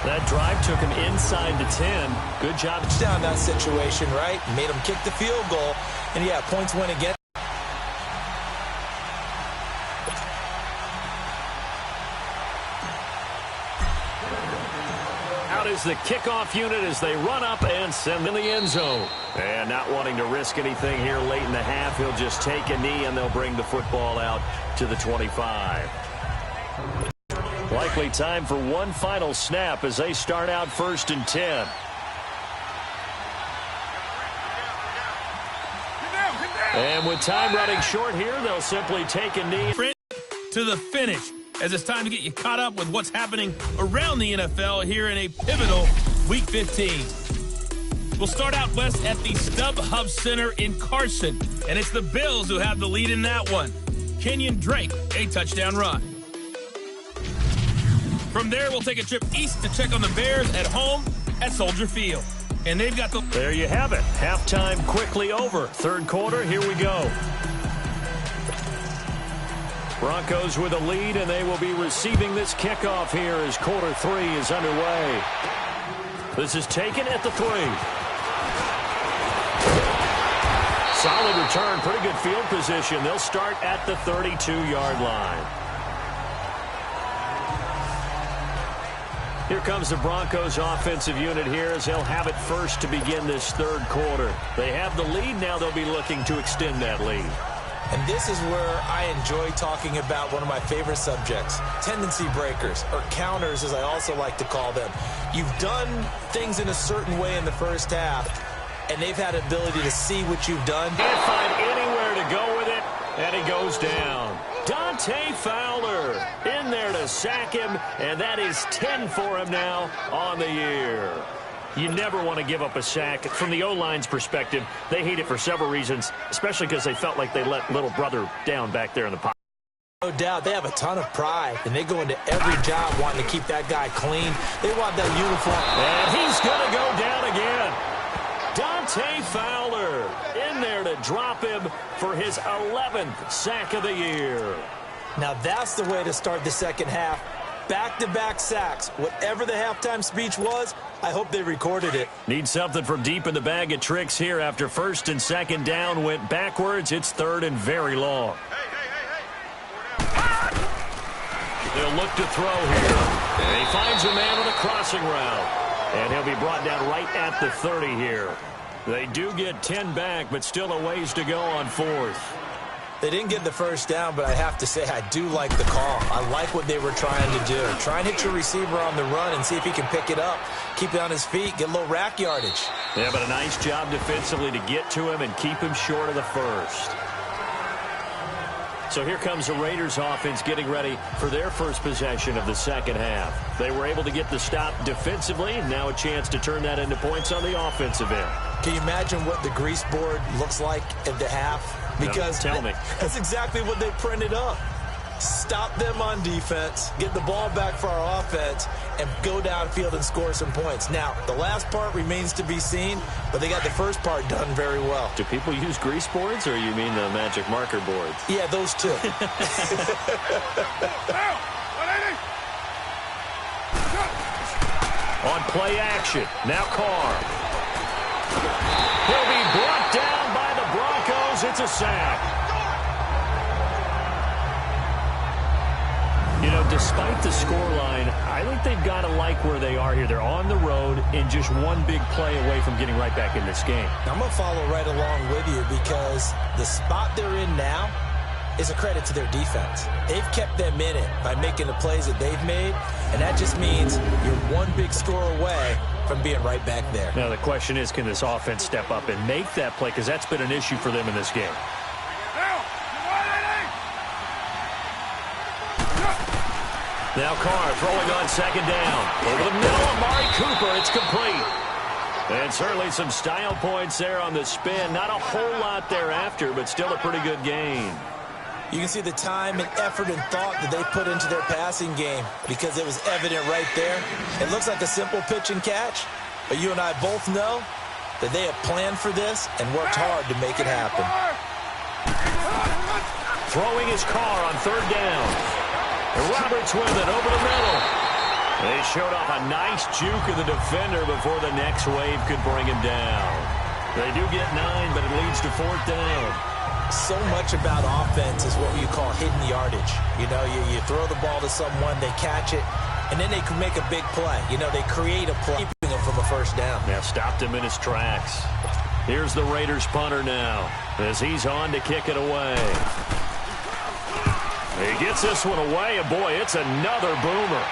That drive took him inside the 10. Good job. Down that situation, right? Made him kick the field goal. And, yeah, points went again. Out is the kickoff unit as they run up and send in the end zone. And not wanting to risk anything here late in the half, he'll just take a knee and they'll bring the football out to the 25. Likely time for one final snap as they start out 1st and 10. And with time running short here, they'll simply take a knee. To the finish, as it's time to get you caught up with what's happening around the NFL here in a pivotal Week 15. We'll start out west at the StubHub Center in Carson, and it's the Bills who have the lead in that one. Kenyon Drake, a touchdown run. From there, we'll take a trip east to check on the Bears at home at Soldier Field. And they've got the... There you have it. Halftime quickly over. Third quarter, here we go. Broncos with a lead, and they will be receiving this kickoff here as quarter 3 is underway. This is taken at the 3. Solid return, pretty good field position. They'll start at the 32-yard line. Here comes the Broncos offensive unit here as they'll have it first to begin this third quarter. They have the lead. Now they'll be looking to extend that lead. And this is where I enjoy talking about one of my favorite subjects, tendency breakers, or counters as I also like to call them. You've done things in a certain way in the first half, and they've had ability to see what you've done. Can't find anywhere to go with it, and he goes down. Dante Fowler in there to sack him, and that is 10 for him now on the year. You never want to give up a sack. From the O-line's perspective, they hate it for several reasons, especially because they felt like they let little brother down back there in the pocket. No doubt, they have a ton of pride, and they go into every job wanting to keep that guy clean. They want that uniform. And he's going to go down again. Dante Fowler in there to drop him for his 11th sack of the year. Now that's the way to start the second half. Back-to-back sacks. Whatever the halftime speech was, I hope they recorded it. Need something from deep in the bag of tricks here after 1st and 2nd down went backwards. It's 3rd and very long. They'll look to throw here. And he finds a man on a crossing route. And he'll be brought down right at the 30 here. They do get 10 back, but still a ways to go on 4th. They didn't get the first down, but I have to say I do like the call. I like what they were trying to do. Try and hit your receiver on the run and see if he can pick it up. Keep it on his feet, get a little rack yardage. Yeah, but a nice job defensively to get to him and keep him short of the first. So here comes the Raiders offense getting ready for their first possession of the second half. They were able to get the stop defensively, and now a chance to turn that into points on the offensive end. Can you imagine what the grease board looks like at the half? Because no, tell me. That's exactly what they printed up. Stop them on defense, get the ball back for our offense, and go downfield and score some points. Now, the last part remains to be seen, but they got the first part done very well. Do people use grease boards, or you mean the magic marker boards? Yeah, those two. On play action, now Carr. He'll be brought down by the Broncos. It's a sack. You know, despite the scoreline, I think they've got to like where they are here. They're on the road and just one big play away from getting right back in this game. I'm going to follow right along with you because the spot they're in now is a credit to their defense. They've kept them in it by making the plays that they've made, and that just means you're one big score away from being right back there. Now, the question is, can this offense step up and make that play? Because that's been an issue for them in this game. Now Carr throwing on second down. Over the middle, Amari Cooper. It's complete. And certainly some style points there on the spin. Not a whole lot thereafter, but still a pretty good gain. You can see the time and effort and thought that they put into their passing game because it was evident right there. It looks like a simple pitch and catch, but you and I both know that they have planned for this and worked hard to make it happen. Throwing his Carr on third down. And Roberts with it over the middle. They showed off a nice juke of the defender before the next wave could bring him down. They do get 9, but it leads to 4th down. So much about offense is what you call hidden yardage. You know, you throw the ball to someone, they catch it, and then they can make a big play. You know, they create a play, keeping them from a first down. Yeah, stopped him in his tracks. Here's the Raiders punter now as he's on to kick it away. He gets this one away, and boy, it's another boomer.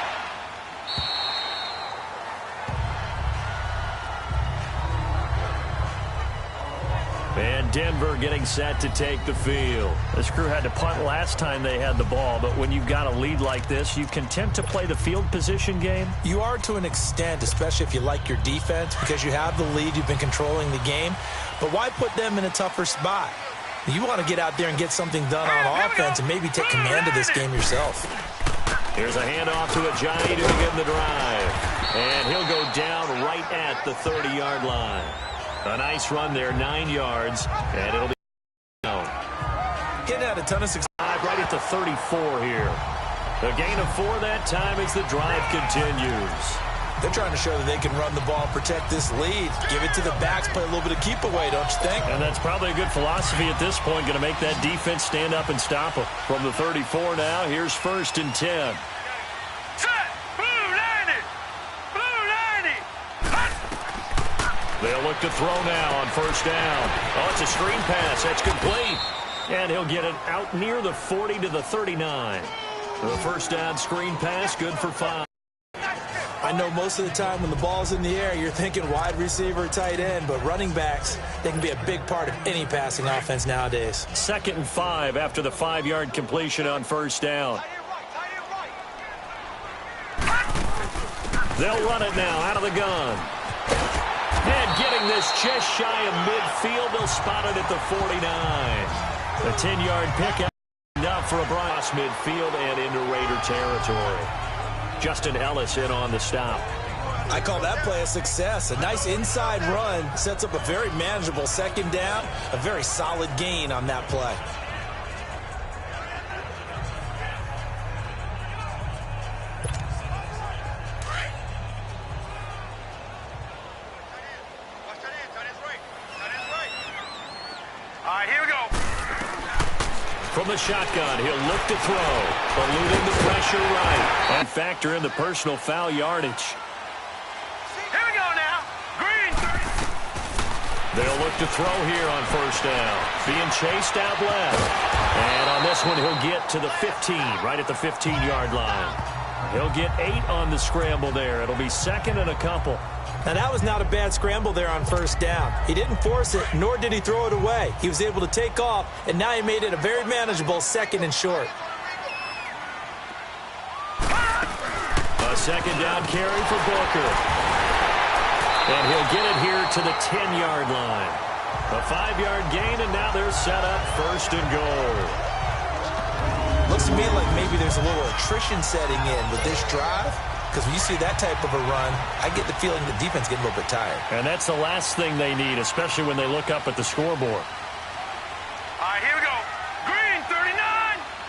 And Denver getting set to take the field. This crew had to punt last time they had the ball, but when you've got a lead like this, you content to play the field position game? You are to an extent, especially if you like your defense, because you have the lead, you've been controlling the game. But why put them in a tougher spot? You want to get out there and get something done on offense and maybe take command of this game yourself. Here's a handoff to Ajayi to begin the drive. And he'll go down right at the 30-yard line. A nice run there, 9 yards, and it'll be down. Getting out a ton of success. Right at the 34 here. A gain of 4 that time as the drive continues. They're trying to show that they can run the ball, protect this lead, give it to the backs, play a little bit of keep away, don't you think? And that's probably a good philosophy at this point, going to make that defense stand up and stop them. From the 34 now, here's 1st and 10. They'll look to throw now on 1st down. Oh, it's a screen pass. That's complete. And he'll get it out near the 40 to the 39. The 1st down screen pass, good for 5. I know most of the time when the ball's in the air, you're thinking wide receiver, tight end, but running backs, they can be a big part of any passing offense nowadays. 2nd and 5 after the 5-yard completion on 1st down. They'll run it now out of the gun. And getting this just shy of midfield, they'll spot it at the 49. A 10-yard pickup enough for a cross midfield and into Raider territory. Justin Ellis in on the stop. I call that play a success. A nice inside run sets up a very manageable 2nd down, a very solid gain on that play. From the shotgun, he'll look to throw, eluding the pressure right, and factor in the personal foul yardage. Here we go now. Green. They'll look to throw here on 1st down. Being chased out left. And on this one, he'll get to the 15, right at the 15-yard line. He'll get 8 on the scramble there. It'll be 2nd and a couple. Now, that was not a bad scramble there on 1st down. He didn't force it, nor did he throw it away. He was able to take off, and now he made it a very manageable 2nd and short. A 2nd down carry for Booker. And he'll get it here to the 10-yard line. A 5-yard gain, and now they're set up 1st and goal. Looks to me like maybe there's a little attrition setting in with this drive. Because when you see that type of a run, I get the feeling the defense getting a little bit tired. And that's the last thing they need, especially when they look up at the scoreboard. All right, here we go. Green 39.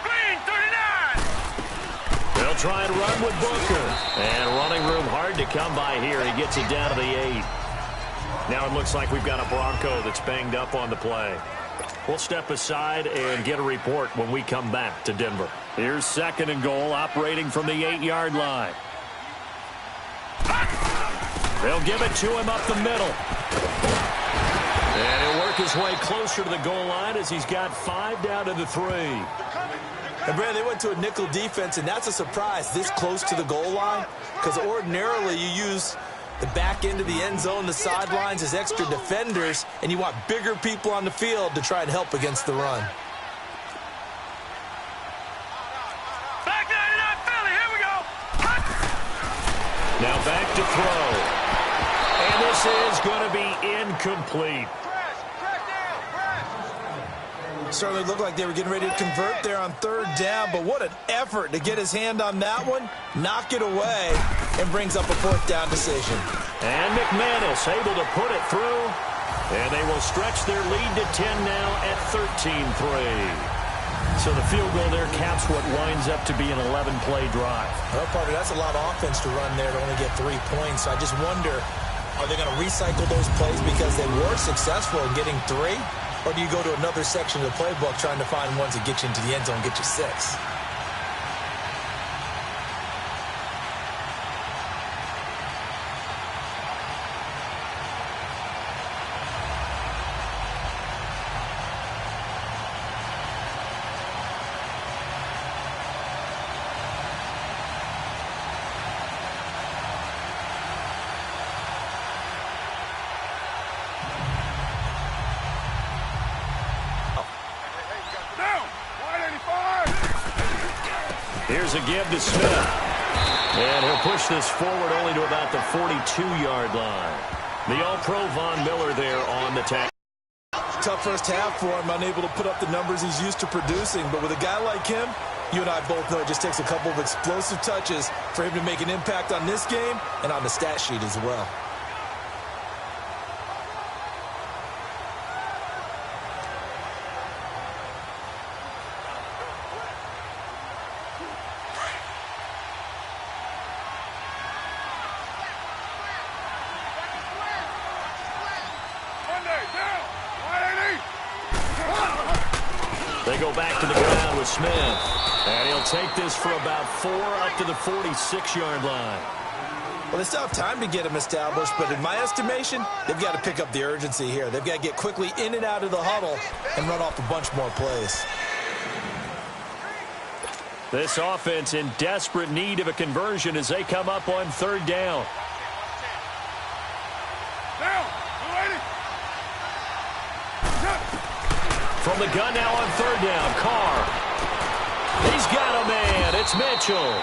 Green 39. They'll try and run with Booker. And running room hard to come by here. He gets it down to the 8. Now it looks like we've got a Bronco that's banged up on the play. We'll step aside and get a report when we come back to Denver. Here's 2nd and goal, operating from the 8-yard line. They'll give it to him up the middle. And he'll work his way closer to the goal line as he's got 5 down to the 3. And, Brad, they went to a nickel defense, and that's a surprise this close to the goal line, because ordinarily you use the back end of the end zone, the sidelines as extra defenders, and you want bigger people on the field to try and help against the run. Back 99 Philly. Here we go. Now back to throw. And this is going to be incomplete. Certainly looked like they were getting ready to convert there on 3rd down, but what an effort to get his hand on that one, knock it away, and brings up a 4th down decision. And McManus able to put it through, and they will stretch their lead to 10 now at 13-3. So the field goal there caps what winds up to be an 11-play drive. Well, partner, that's a lot of offense to run there to only get 3 points. So I just wonder, are they going to recycle those plays because they were successful in getting 3? Or do you go to another section of the playbook trying to find ones that get you into the end zone and get you 6? Here's a give to Smith. And he'll push this forward only to about the 42-yard line. The All-Pro Von Miller there on the tackle. Tough first half for him, unable to put up the numbers he's used to producing. But with a guy like him, you and I both know it just takes a couple of explosive touches for him to make an impact on this game and on the stat sheet as well. They go back to the ground with Smith. And he'll take this for about 4 up to the 46-yard line. Well, they still have time to get him established, but in my estimation, they've got to pick up the urgency here. They've got to get quickly in and out of the huddle and run off a bunch more plays. This offense in desperate need of a conversion as they come up on 3rd down. From the gun now on 3rd down, Carr. He's got a man. It's Mitchell.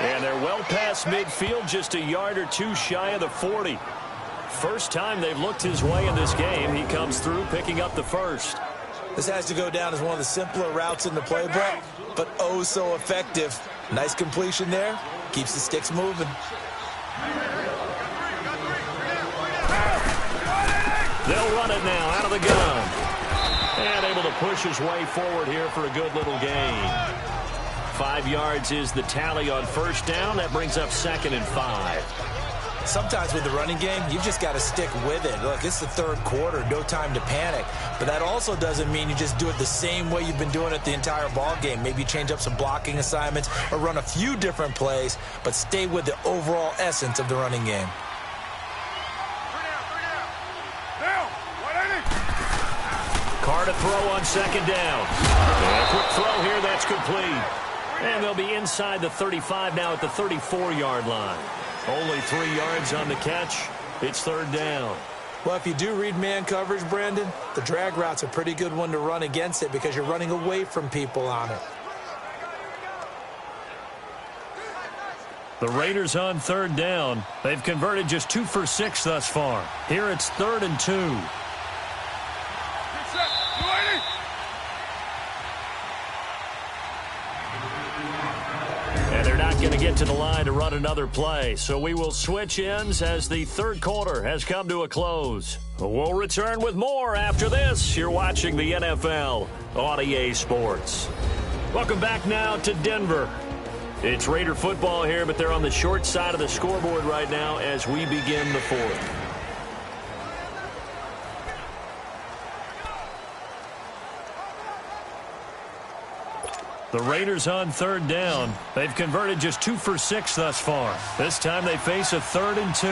And they're well past midfield, just a yard or 2 shy of the 40. First time they've looked his way in this game. He comes through picking up the first. This has to go down as one of the simpler routes in the playbook, but oh so effective. Nice completion there. Keeps the sticks moving. They'll run it now out of the gun. And able to push his way forward here for a good little gain. 5 yards is the tally on 1st down. That brings up 2nd and 5. Sometimes with the running game, you just got to stick with it. Look, it's the 3rd quarter, no time to panic. But that also doesn't mean you just do it the same way you've been doing it the entire ball game. Maybe change up some blocking assignments or run a few different plays, but stay with the overall essence of the running game. Carr to throw on 2nd down. And a quick throw here, that's complete. And they'll be inside the 35 now at the 34-yard line. Only 3 yards on the catch. It's 3rd down. Well, if you do read man coverage, Brandon, the drag route's a pretty good one to run against it because you're running away from people on it. The Raiders on 3rd down. They've converted just 2 for 6 thus far. Here it's 3rd and 2. And they're not going to get to the line to run another play. So we will switch ends as the 3rd quarter has come to a close. We'll return with more after this. You're watching the NFL on EA Sports. Welcome back now to Denver. It's Raider football here, but they're on the short side of the scoreboard right now as we begin the 4th. The Raiders on 3rd down. They've converted just 2 for 6 thus far. This time they face a 3rd and 2.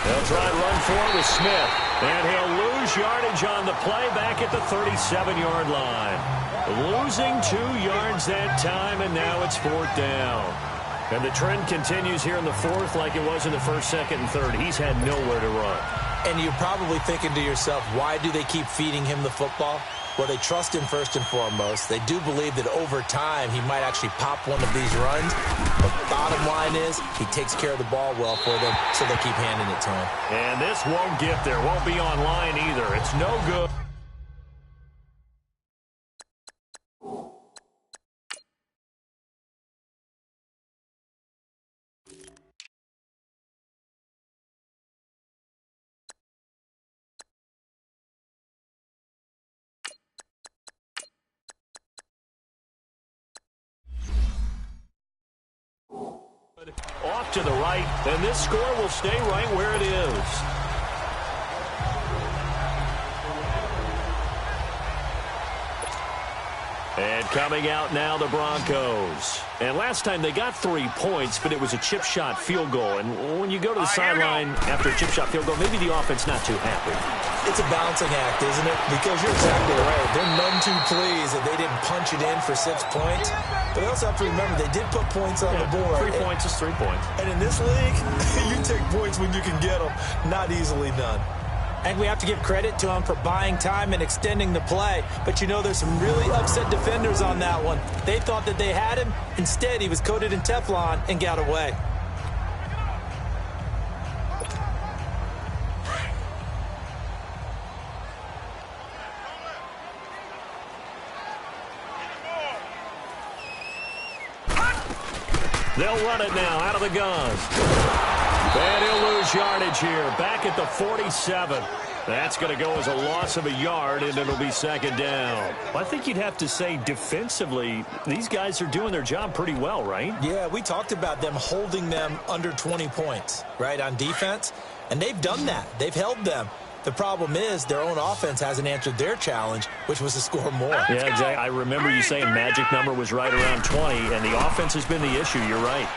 They'll try and run for it with Smith. And he'll lose yardage on the play back at the 37-yard line. Losing 2 yards that time, and now it's 4th down. And the trend continues here in the 4th like it was in the 1st, 2nd, and 3rd. He's had nowhere to run. And you're probably thinking to yourself, why do they keep feeding him the football? Well, they trust him first and foremost. They do believe that over time he might actually pop one of these runs. But bottom line is he takes care of the ball well for them, so they keep handing it to him. And this won't get there. Won't be online either. It's no good. off to the right, and this score will stay right where it is. And coming out now, the Broncos. And last time they got 3 points, but it was a chip shot field goal. And when you go to the sideline after a chip shot field goal, maybe the offense not too happy. It's a balancing act, isn't it? Because you're exactly right. They're none too pleased that they didn't punch it in for 6 points. But they also have to remember they did put points on the board. 3 points is 3 points. And in this league, you take points when you can get them. Not easily done. And we have to give credit to him for buying time and extending the play. But, you know, there's some really upset defenders on that one. They thought that they had him. Instead, he was coated in Teflon and got away. They'll run it now out of the gun. And he'll lose yardage here. Back at the 47. That's going to go as a loss of a yard, and it'll be 2nd down. Well, I think you'd have to say defensively, these guys are doing their job pretty well, right? Yeah, we talked about them holding them under 20 points, right, on defense. And they've done that. They've held them. The problem is their own offense hasn't answered their challenge, which was to score more. Yeah, exactly. I remember you saying magic number was right around 20, and the offense has been the issue. You're right.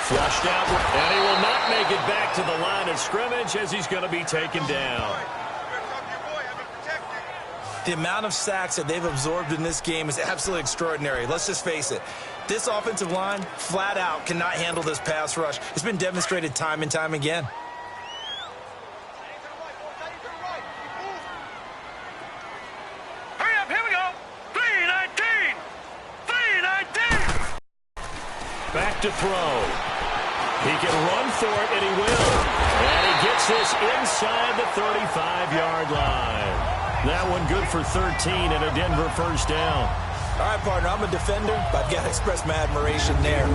Flushed out, and he will not make it back to the line of scrimmage as he's going to be taken down. The amount of sacks that they've absorbed in this game is absolutely extraordinary. Let's just face it. This offensive line, flat out, cannot handle this pass rush. It's been demonstrated time and time again. Hurry up, here we go. 3-19. 3-19. Back to throw. He can run for it, and he will. And he gets this inside the 35-yard line. That one good for 13 and a Denver first down. All right, partner, I'm a defender, but I've got to express my admiration there.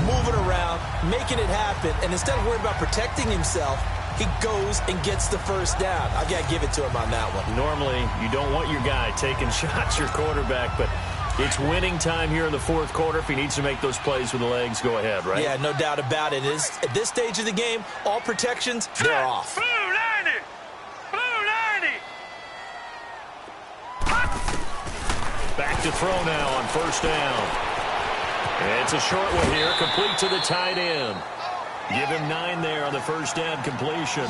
Moving around, making it happen, and instead of worrying about protecting himself, he goes and gets the first down. I've got to give it to him on that one. Normally, you don't want your guy taking shots, your quarterback, but it's winning time here in the 4th quarter. If he needs to make those plays with the legs, go ahead, right? Yeah, no doubt about it. At this stage of the game, all protections, they're off. Blue 90. Blue 90. Back to throw now on first down. It's a short one here, complete to the tight end. Give him 9 there on the first down completion.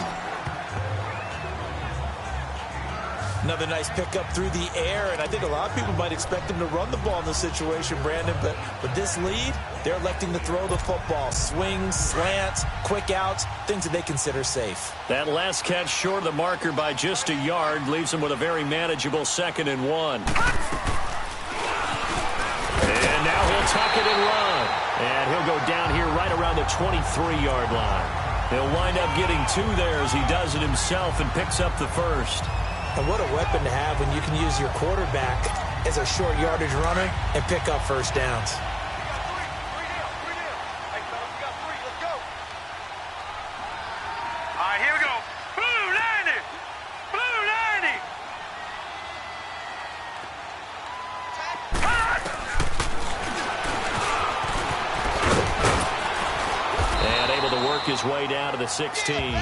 Another nice pickup through the air, and I think a lot of people might expect him to run the ball in this situation, Brandon, but with this lead, they're electing to throw the football. Swings, slants, quick outs, things that they consider safe. That last catch short of the marker by just a yard leaves him with a very manageable 2nd and 1. And now he'll tuck it and run. And he'll go down here right around the 23-yard line. He'll wind up getting 2 there as he does it himself and picks up the first. And what a weapon to have when you can use your quarterback as a short yardage runner and pick up first downs. Hey, fellas, we got 3. Let's go. All right, here we go. Blue 90. Blue 90. And able to work his way down to the 16.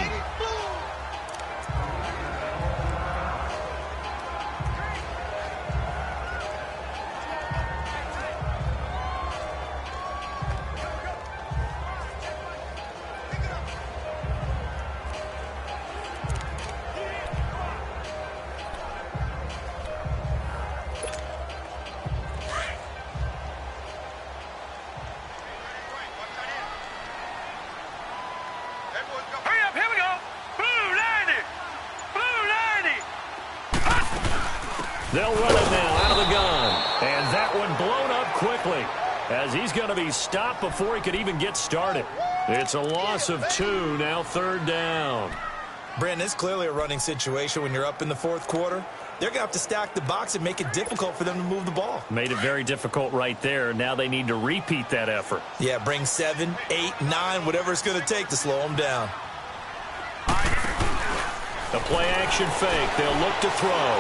Hurry up, here we go. Blue 90. Blue 90. They'll run it now out of the gun. And that one blown up quickly as he's going to be stopped before he could even get started. It's a loss of 2, now 3rd down. Brandon, it's clearly a running situation when you're up in the 4th quarter. They're going to have to stack the box and make it difficult for them to move the ball. Made it very difficult right there. Now they need to repeat that effort. Yeah, bring 7, 8, 9, whatever it's going to take to slow them down. The play action fake. They'll look to throw.